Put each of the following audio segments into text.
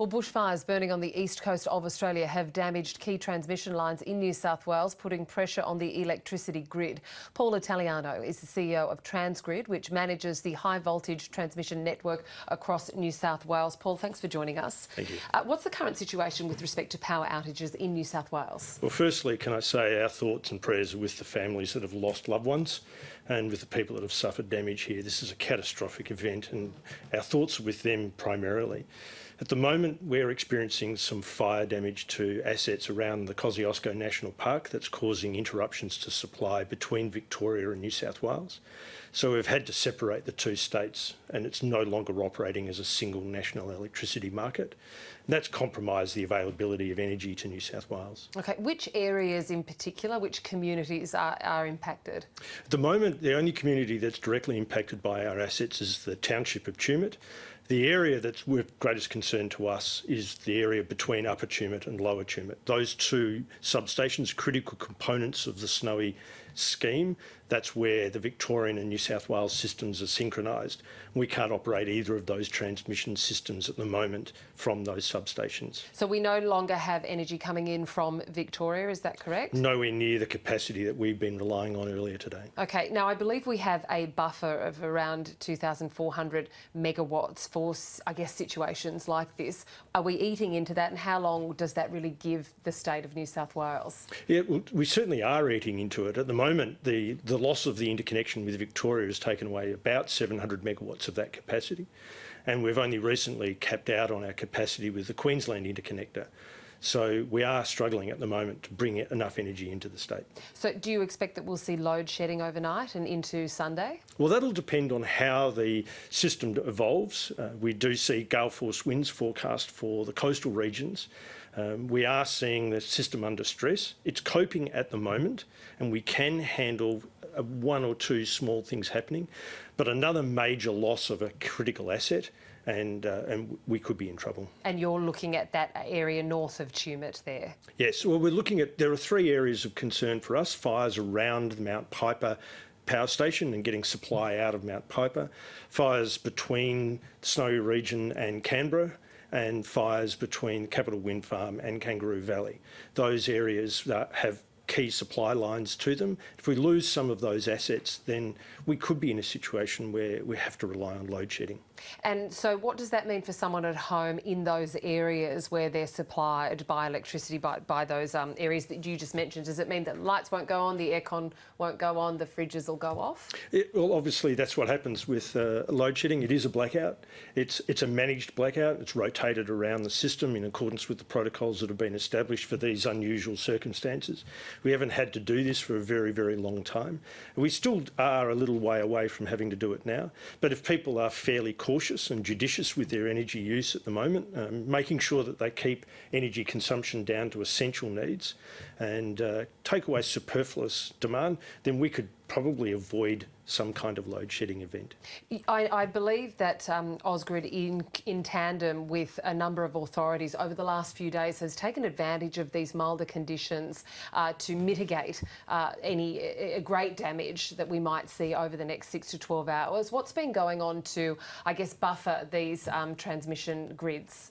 Well, bushfires burning on the east coast of Australia have damaged key transmission lines in New South Wales, putting pressure on the electricity grid. Paul Italiano is the CEO of TransGrid, which manages the high voltage transmission network across New South Wales. Paul, thanks for joining us. Thank you. What's the current situation with respect to power outages in New South Wales? Well, firstly, can I say our thoughts and prayers are with the families that have lost loved ones and with the people that have suffered damage here. This is a catastrophic event and our thoughts are with them primarily. At the moment, we're experiencing some fire damage to assets around the Kosciuszko National Park that's causing interruptions to supply between Victoria and New South Wales. So we've had to separate the two states and it's no longer operating as a single national electricity market. And that's compromised the availability of energy to New South Wales. Okay, which areas in particular, which communities are impacted? At the moment, the only community that's directly impacted by our assets is the township of Tumut. The area that's of greatest concern to us is the area between Upper Tumut and Lower Tumut. Those two substations, critical components of the Snowy scheme, that's where the Victorian and New South Wales systems are synchronised. We can't operate either of those transmission systems at the moment from those substations. So we no longer have energy coming in from Victoria, is that correct? Nowhere near the capacity that we've been relying on earlier today. Okay, now I believe we have a buffer of around 2,400 megawatts for, I guess, situations like this. Are we eating into that, and how long does that really give the state of New South Wales? Yeah, well, we certainly are eating into it. At the moment, the loss of the interconnection with Victoria has taken away about 700 megawatts of that capacity, and we've only recently capped out on our capacity with the Queensland Interconnector. So we are struggling at the moment to bring enough energy into the state. So do you expect that we'll see load shedding overnight and into Sunday? Well, that'll depend on how the system evolves. We do see gale force winds forecast for the coastal regions. We are seeing the system under stress. It's coping at the moment, and we can handle one or two small things happening, but another major loss of a critical asset and we could be in trouble. And you're looking at that area north of Tumut there? Yes, well, we're looking at, there are three areas of concern for us: fires around the Mount Piper power station and getting supply out of Mount Piper, fires between the Snowy region and Canberra, and fires between Capital Wind Farm and Kangaroo Valley. Those areas have key supply lines to them. If we lose some of those assets, then we could be in a situation where we have to rely on load shedding. And so what does that mean for someone at home in those areas where they're supplied by electricity by those areas that you just mentioned? Does it mean that lights won't go on, the aircon won't go on, the fridges will go off? Well, obviously that's what happens with load shedding. It is a blackout. It's a managed blackout. It's rotated around the system in accordance with the protocols that have been established for these unusual circumstances. We haven't had to do this for a very, very long time. We still are a little way away from having to do it now. But if people are fairly cautious and judicious with their energy use at the moment, making sure that they keep energy consumption down to essential needs and take away superfluous demand, then we could probably avoid some kind of load shedding event. I believe that Ausgrid, in tandem with a number of authorities over the last few days, has taken advantage of these milder conditions to mitigate any great damage that we might see over the next 6 to 12 hours. What's been going on to, I guess, buffer these transmission grids?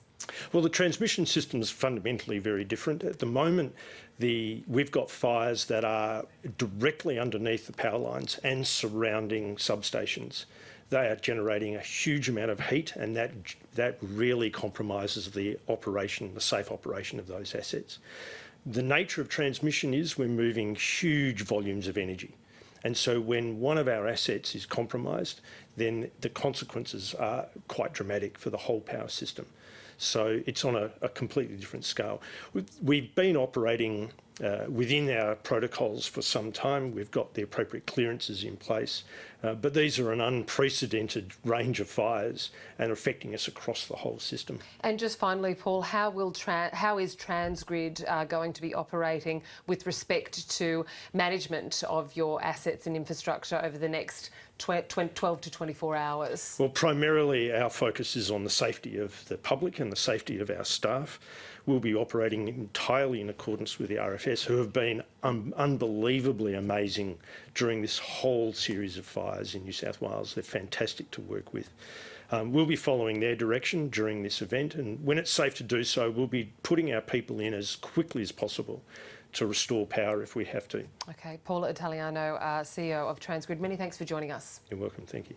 Well, the transmission system is fundamentally very different. At the moment, we've got fires that are directly underneath the power lines and surrounding substations. They are generating a huge amount of heat, and that really compromises the operation, the safe operation of those assets. The nature of transmission is we're moving huge volumes of energy. And so when one of our assets is compromised, then the consequences are quite dramatic for the whole power system. So it's on a completely different scale. We've been operating within our protocols for some time. We've got the appropriate clearances in place, but these are an unprecedented range of fires and affecting us across the whole system. And just finally, Paul, how is TransGrid going to be operating with respect to management of your assets and infrastructure over the next 12 to 24 hours? Well, primarily our focus is on the safety of the public and the safety of our staff. We'll be operating entirely in accordance with the RFS, who have been unbelievably amazing during this whole series of fires in New South Wales. They're fantastic to work with. We'll be following their direction during this event, and when it's safe to do so, we'll be putting our people in as quickly as possible to restore power if we have to. Okay, Paul Italiano, CEO of TransGrid, many thanks for joining us. You're welcome, thank you.